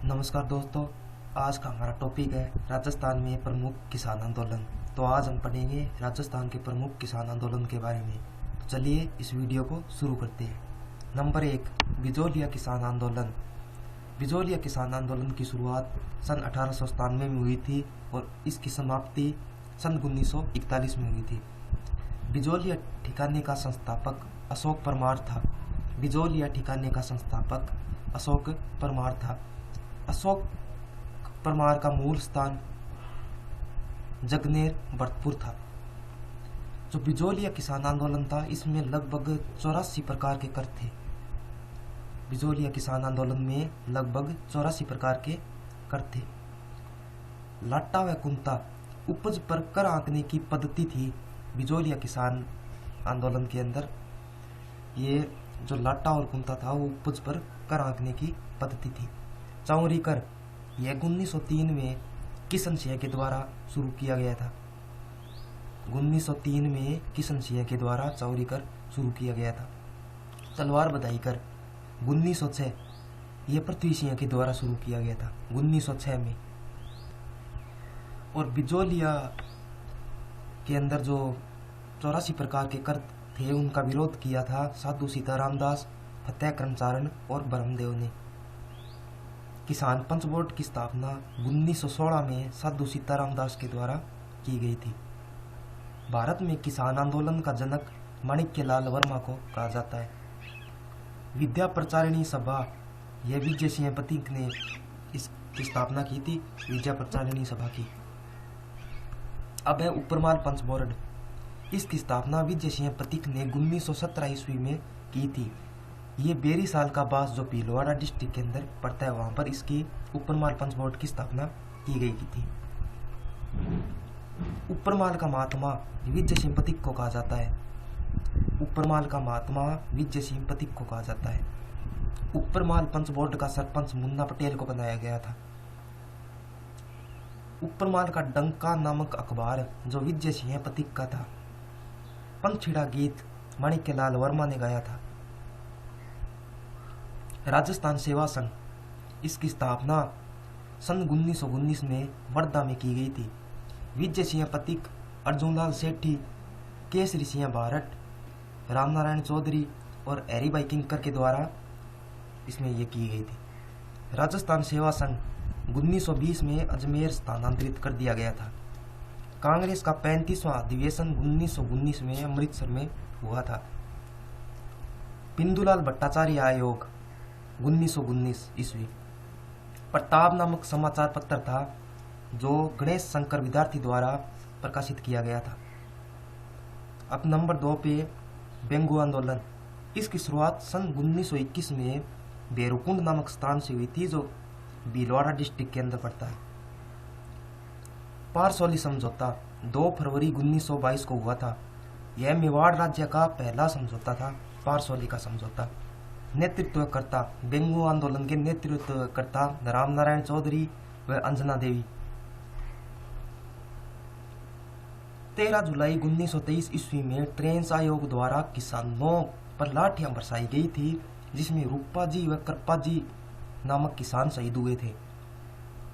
नमस्कार दोस्तों। आज का हमारा टॉपिक है राजस्थान में प्रमुख किसान आंदोलन। तो आज हम पढ़ेंगे राजस्थान के प्रमुख किसान आंदोलन के बारे में। तो चलिए इस वीडियो को शुरू करते हैं। नंबर 1, बिजोलिया किसान आंदोलन। बिजोलिया किसान आंदोलन की शुरुआत सन 1897 में हुई थी और इसकी समाप्ति सन 1941 में हुई थी। बिजोलिया ठिकाने का संस्थापक अशोक परमार था। बिजोलिया ठिकाने का संस्थापक अशोक परमार था। अशोक परमार का मूल स्थान जगनेर भरतपुर था। जो बिजोलिया किसान आंदोलन था इसमें लगभग 84 प्रकार के कर थे। बिजोलिया किसान आंदोलन में लगभग 84 प्रकार के कर थे। लाटा व कुंता उपज पर कर आंकने की पद्धति थी। बिजोलिया किसान आंदोलन के अंदर ये जो लाटा और कुंता था वो उपज पर कर आंकने की पद्धति थी। चौरी कर यह 1903 में किशन सिंह के द्वारा शुरू किया गया था। 1903 में किशन सिंह के द्वारा चौरी कर शुरू किया गया था। तलवार बधाई कर 1906 यह पृथ्वी सिंह के द्वारा शुरू किया गया था 1906 में। और बिजोलिया के अंदर जो 84 प्रकार के कर थे उनका विरोध किया था साधु सीताराम दास, फतेह कर्मचारण और ब्रह्मदेव ने। किसान पंच बोर्ड की स्थापना 1916 में साधु सीताराम दास के द्वारा की गई थी। भारत में किसान आंदोलन का जनक माणिक्यलाल वर्मा को कहा जाता है। विद्या प्रचारिणी सभा यह विजय सिंह पथिक ने इसकी स्थापना की थी, विद्या प्रचारिणी सभा की। अब है उपरमाल पंच बोर्ड। इसकी स्थापना विजय सिंह पथिक ने 1917 ईस्वी में की थी। ये बेरी साल का बास जो भीलवाड़ा डिस्ट्रिक्ट के अंदर पड़ता है वहां पर इसकी उपरमाल पंच बोर्ड की स्थापना की गई थी। उपरमाल का महात्मा विजय सिंह पथिक को कहा जाता है। उपरमाल का महात्मा विजय सिंह पथिक को कहा जाता है। उपरमाल पंच बोर्ड का सरपंच मुन्ना पटेल को बनाया गया था। उपरमाल का डंका नामक अखबार जो विजय सिंह पथिक का था। पंछीड़ा गीत माणिक्यलाल वर्मा ने गाया था। राजस्थान सेवा संघ इसकी स्थापना सन 1919 में वर्धा में की गई थी। विजय सिंह पथिक, अर्जुनलाल सेठी, केसरी सिंह भारत, रामनारायण चौधरी और हरिभाई किंकर के द्वारा इसमें यह की गई थी। राजस्थान सेवा संघ 1920 में अजमेर स्थानांतरित कर दिया गया था। कांग्रेस का 35वां अधिवेशन 1919 में अमृतसर में हुआ था। बिंदुलाल भट्टाचार्य आयोग 1919 ईस्वी। प्रताप नामक समाचार पत्र था जो गणेश शंकर विद्यार्थी द्वारा प्रकाशित किया गया था। अब नंबर 2 पे बेंगू आंदोलन। इसकी शुरुआत सन 1921 में बेरुकुंड नामक स्थान से हुई थी जो भीलवाड़ा डिस्ट्रिक्ट के अंदर पड़ता है। पारसौली समझौता 2 फरवरी 1922 को हुआ था। यह मेवाड़ राज्य का पहला समझौता था, पारसौली का समझौता। नेतृत्वकर्ता बेंगू आंदोलन के नेतृत्वकर्ता रामनारायण चौधरी व अंजना देवी। 13 जुलाई 1923 ईस्वी में ट्रेंच आयोग द्वारा किसानों पर लाठियां बरसाई गई थी जिसमें रूपा जी व कृपा जी नामक किसान शहीद हुए थे।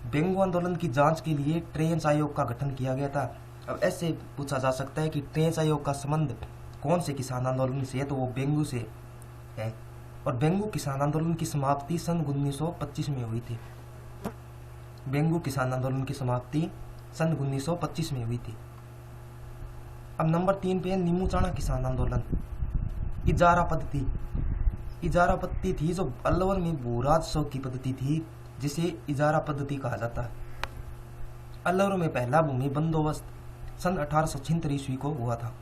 बेंगू आंदोलन की जांच के लिए ट्रेंच आयोग का गठन किया गया था। अब ऐसे पूछा जा सकता है कि ट्रेंच आयोग का संबंध कौन से किसान आंदोलन से है, तो वो बेंगू से है। और बेंगू किसान आंदोलन की समाप्ति सन 1925 में हुई थी। बेंगू किसान आंदोलन की समाप्ति सन 1925 में हुई थी। अब नंबर 3 पे नीमूचाणा किसान आंदोलन। इजारा पद्धति। इजारा पद्धति थी जो अलवर में भूराजस्व की पद्धति थी जिसे इजारा पद्धति कहा जाता है। अलवर में पहला भूमि बंदोबस्त सन 1876 ईस्वी को हुआ था।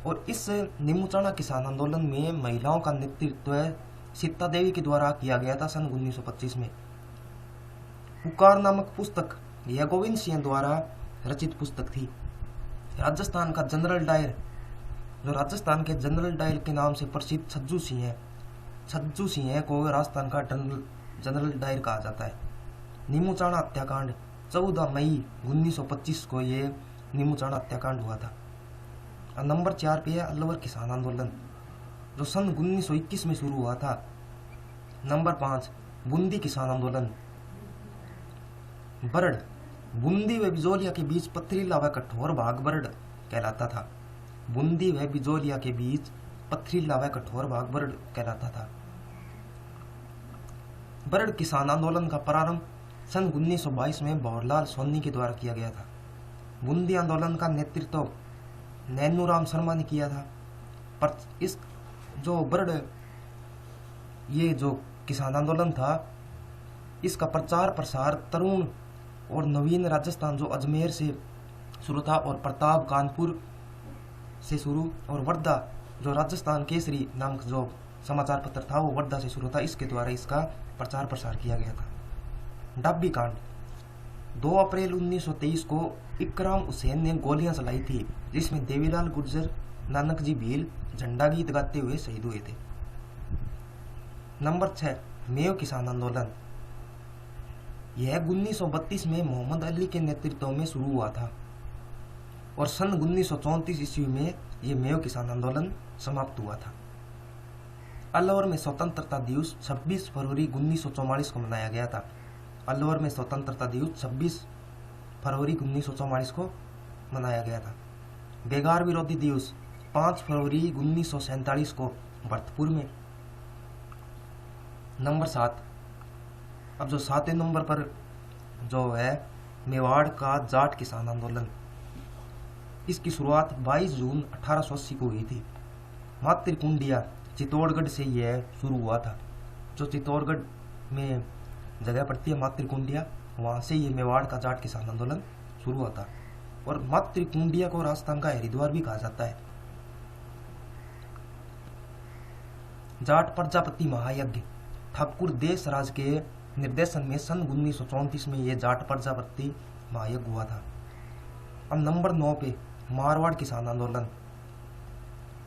और इस नीमूचाणा किसान आंदोलन में महिलाओं का नेतृत्व सीता देवी के द्वारा किया गया था सन 1925 में। पुकार नामक पुस्तक यह गोविंद सिंह द्वारा रचित पुस्तक थी। राजस्थान का जनरल डायर जो राजस्थान के जनरल डायर के नाम से प्रसिद्ध छज्जू सिंह को राजस्थान का जनरल डायर कहा जाता है। नीमूचाणा हत्याकांड 14 मई 1925 को ये नीमूचाणा हत्याकांड हुआ था। नंबर 4 पे है अलवर किसान आंदोलन जो सन 1921 में शुरू हुआ था। नंबर 5 बूंदी किसान आंदोलन। बरड, बूंदी व बिजोलिया के बीच पथरीला व कठोर भाग बरड कहलाता था। बूंदी व बिजोलिया के बीच पथरीला व कठोर भाग बरड कहलाता था। बरड किसान आंदोलन का प्रारंभ सन 1922 में भंवरलाल सोनी के द्वारा किया गया था। बूंदी आंदोलन का नेतृत्व नैनूराम शर्मा ने किया था। पर इस जो बरड ये जो किसान आंदोलन था, इसका प्रचार प्रसार तरुण और नवीन राजस्थान जो अजमेर से शुरू था और प्रताप कानपुर से शुरू, और वर्धा जो राजस्थान केसरी नामक जो समाचार पत्र था वो वर्धा से शुरू था, इसके द्वारा इसका प्रचार प्रसार किया गया था। डाबी कांड, 2 अप्रैल 1923 को इकराम हुसैन ने गोलियां चलाई थी, जिसमें देवीलाल गुर्जर, नानक जी भील झंडा गीत गाते हुए शहीद हुए थे। नंबर 6, मेयो किसान आंदोलन। यह 1932 में मोहम्मद अली के नेतृत्व में शुरू हुआ था और सन 1934 ईस्वी में यह मेयो किसान आंदोलन समाप्त हुआ था। अलवर में स्वतंत्रता दिवस 26 फरवरी 1944 को मनाया गया था। अलवर में स्वतंत्रता दिवस 26 फरवरी 1944 को मनाया गया था। बेगार विरोधी दिवस 5 फरवरी 1947 को भरतपुर में। नंबर 7, अब जो 7वें नंबर पर जो है मेवाड़ का जाट किसान आंदोलन। इसकी शुरुआत 22 जून 1880 को हुई थी। मातृकुंडिया चित्तौड़गढ़ से यह शुरू हुआ था। जो चित्तौड़गढ़ में जगह पड़ती है मातृकुंडिया, वहाँ से ये मेवाड़ का जाट किसान आंदोलन शुरू हुआ था। और मातृकुंडिया को राजस्थान का हरिद्वार भी कहा जाता है। जाट प्रजापति महायज्ञ, ठाकुर देशराज के निर्देशन में सन 1934 में यह जाट प्रजापति महायज्ञ हुआ था। अब नंबर 9 पे मारवाड़ किसान आंदोलन।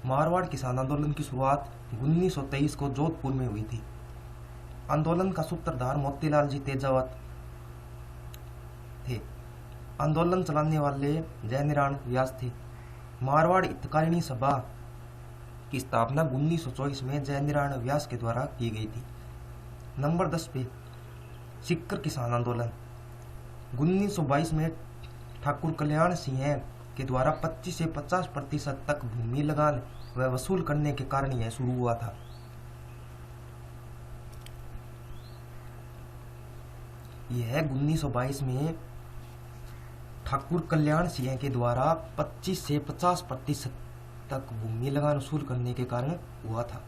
मारवाड़ किसान आंदोलन की शुरुआत 1923 को जोधपुर में हुई थी। आंदोलन का सूत्रधार मोतीलाल जी तेजावत थे। आंदोलन चलाने वाले जयनारायण व्यास थे। मारवाड़ हितकारिणी सभा की स्थापना 1924 में जयनारायण व्यास के द्वारा की गई थी। नंबर 10 पे सिक्कर किसान आंदोलन। 1922 में ठाकुर कल्याण सिंह के द्वारा 25 से 50% तक भूमि लगान व वसूल करने के कारण यह शुरू हुआ था। यह 1922 में ठाकुर कल्याण सिंह के द्वारा 25 से 50% तक भूमि लगान वसूल करने के कारण हुआ था।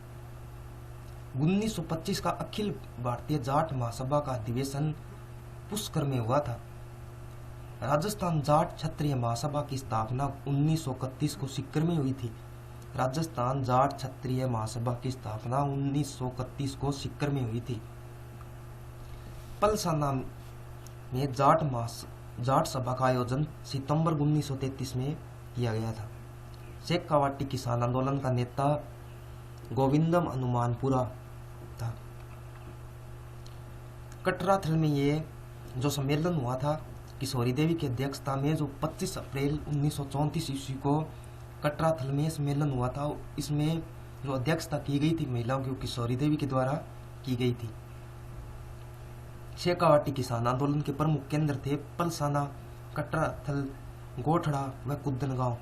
1925 का अखिल भारतीय जाट महासभा का अधिवेशन पुष्कर में हुआ था। राजस्थान जाट क्षत्रिय महासभा की स्थापना 1931 को सीकर में हुई थी। राजस्थान जाट क्षत्रिय महासभा की स्थापना 1931 को सीकर में हुई थी। पलसाना में जाट सभा का आयोजन सितंबर 1933 में किया गया था। शेखावाटी किसान आंदोलन का नेता गोविंदम हनुमानपुरा था। कटराथल में ये जो सम्मेलन हुआ था, किशोरी देवी की अध्यक्षता में, जो 25 अप्रैल 1934 ईस्वी को कटराथल में सम्मेलन हुआ था। इसमें जो अध्यक्षता की गई थी महिलाओं की, किशोरी देवी के द्वारा की गई थी। शेखावाटी किसान आंदोलन के प्रमुख केंद्र थे पलसाना, कटराथल, गोठड़ा व कुदनगांव।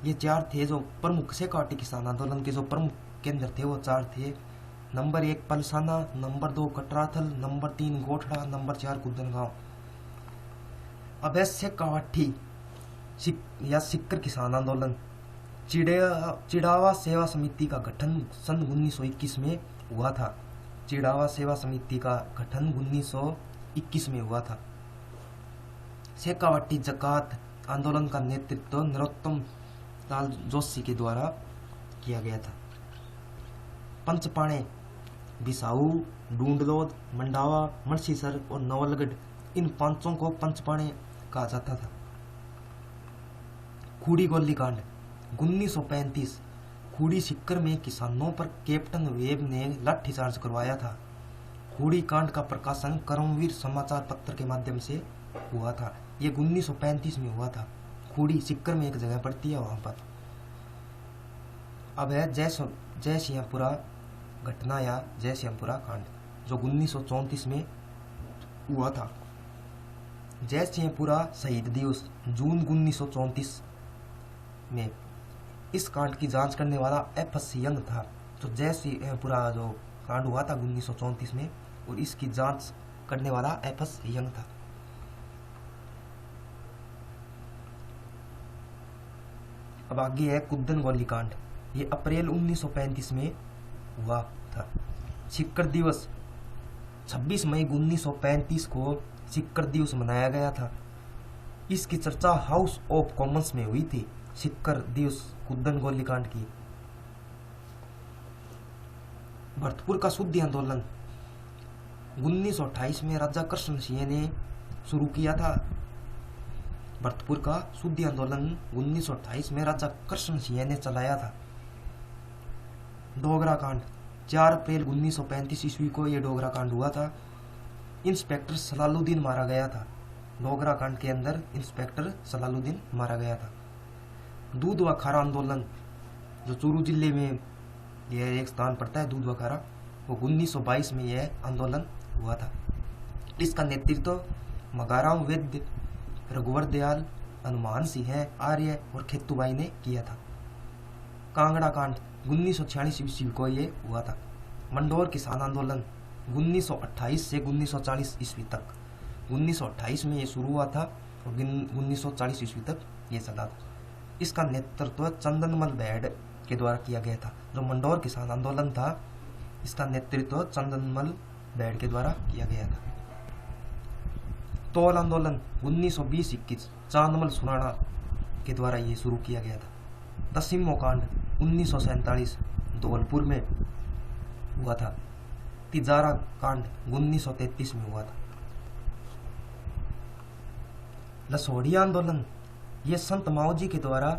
ये 4 थे जो प्रमुख शेखावाटी किसान आंदोलन के जो प्रमुख केंद्र थे, वो 4 थे। Number 1 Palsana, number 2 Katrathal, number 3 Gothra, number 4 Kudangaon. अब शेखावाटी या सिक्कर किसान आंदोलन। चिड़ावा सेवा समिति का गठन सन 1921 में हुआ था। चिड़ावा सेवा समिति का गठन 1921 में हुआ था। शेखावाटी जकात आंदोलन का नेतृत्व नरोत्तम लाल जोशी के द्वारा किया गया था। पंचपाणे, बिसाऊ, डूंडलोद, मंडावा, मणसीसर और नवलगढ़, इन 5 को पंचपाणे कहा जाता था। खूड़ी गोली कांड 1935, खूड़ी सिक्कर में किसानों पर कैप्टन वेब ने लाठीचार्ज करवाया था। खूड़ी कांड का प्रकाशन कर्मवीर समाचार पत्र के माध्यम से हुआ था। ये 1935 में हुआ था। खूड़ी सिक्कर में एक जगह पड़ती है, वहां पर। अब है जय सिंहपुरा घटना या जय सिंहपुरा कांड। जो 1934 में हुआ था। जयसिंहपुरा शहीद दिवस जून 1934 में इस कांड की जांच करने वाला एफ.एस. यंग था। तो जयसिंहपुरा जो कांड हुआ था 1934 में, और इसकी जांच करने वाला एफ.एस. यंग था। अब आगे है कुद्दन गोलीकांड। ये अप्रैल 1935 में हुआ था। सिक्कर दिवस 26 मई 1935 को सिक्कर दिवस मनाया गया था। इसकी चर्चा हाउस ऑफ कॉमन्स में हुई थी, सिक्कर दिवस कुद्दन गोलीकांड की। भरतपुर का शुद्धि आंदोलन 1928 में राजा कृष्ण सिंह ने शुरू किया था। भरतपुर का शुद्धि आंदोलन 1928 में राजा कृष्ण सिंह ने चलाया था। डोगरा कांड 4 अप्रैल 1935 ईस्वी को यह डोगरा कांड हुआ था। इंस्पेक्टर सलालुद्दीन मारा गया था। डोगरा कांड के अंदर इंस्पेक्टर सलालुद्दीन मारा गया था। दूध व खारा आंदोलन जो चूरू जिले में यह एक स्थान पड़ता है, दूध व खारा, वो 1922 में यह आंदोलन हुआ था। इसका नेतृत्व मगाराम वैद्य, रघुवर दयाल, हनुमान सिंह आर्य और खेतुबाई ने किया था। कांगड़ा कांड 1946 ईस्वी को ये हुआ था। मंडोर किसान आंदोलन 1928 से 1940 ईस्वी तक, 1928 में ये शुरू हुआ था और 1940 ईस्वी तक ये चला था। इसका नेतृत्व चंदनमल बैड के द्वारा किया गया था। जो मंडोर किसान आंदोलन था, इसका नेतृत्व चंदनमल बैड के द्वारा किया गया था। तौल आंदोलन 1920-21 चांदमल सुराणा के द्वारा ये शुरू किया गया था। दसिमो कांड 1947 धौलपुर में हुआ था। तिजारा कांड 1933 में हुआ था। लसोड़िया आंदोलन ये संत माओजी के द्वारा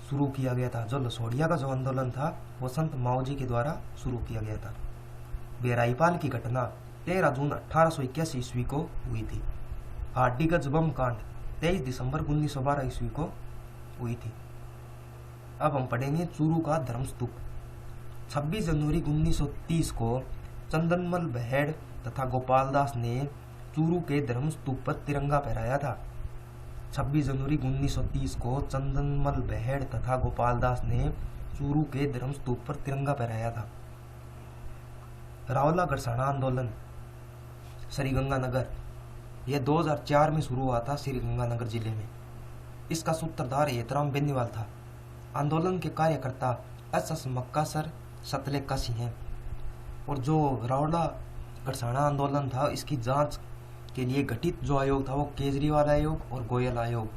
शुरू किया गया था। जो लसोड़िया का जो आंदोलन था वो संत माओजी के द्वारा शुरू किया गया था। बेराईपाल की घटना 13 जून 1881 ईस्वी को हुई थी। हाडीगंज बम कांड 23 दिसंबर 1912 ईस्वी को हुई थी। अब हम पढ़ेंगे चूरू का धर्मस्तूप। 26 जनवरी 1930 को चंदनमल बहेड़ तथा गोपाल दास ने चूरू के धर्मस्तूप पर तिरंगा फहराया था। 26 जनवरी 1930 को चंदनमल बहेड़ तथा गोपाल दास ने चूरू के धर्मस्तूप पर तिरंगा फहराया था। रावला गरसाना आंदोलन श्रीगंगानगर, यह 2004 में शुरू हुआ था श्रीगंगानगर जिले में। इसका सूत्रधार हेतराम बेनीवाल था। आंदोलन के कार्यकर्ता एस.एस. मक्कासर, सतलेका सिंह। और जो रावला गरसाना आंदोलन था, इसकी जांच के लिए गठित जो आयोग था वो केजरीवाल आयोग और गोयल आयोग।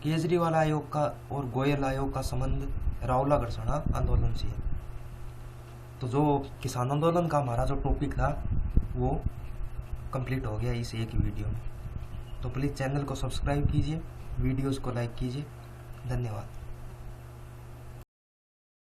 केजरीवाल आयोग का और गोयल आयोग का संबंध रावला गरसाना आंदोलन से है। तो जो किसान आंदोलन का हमारा जो टॉपिक था वो कंप्लीट हो गया इस एक वीडियो में। तो प्लीज़ चैनल को सब्सक्राइब कीजिए, वीडियोस को लाइक कीजिए। धन्यवाद।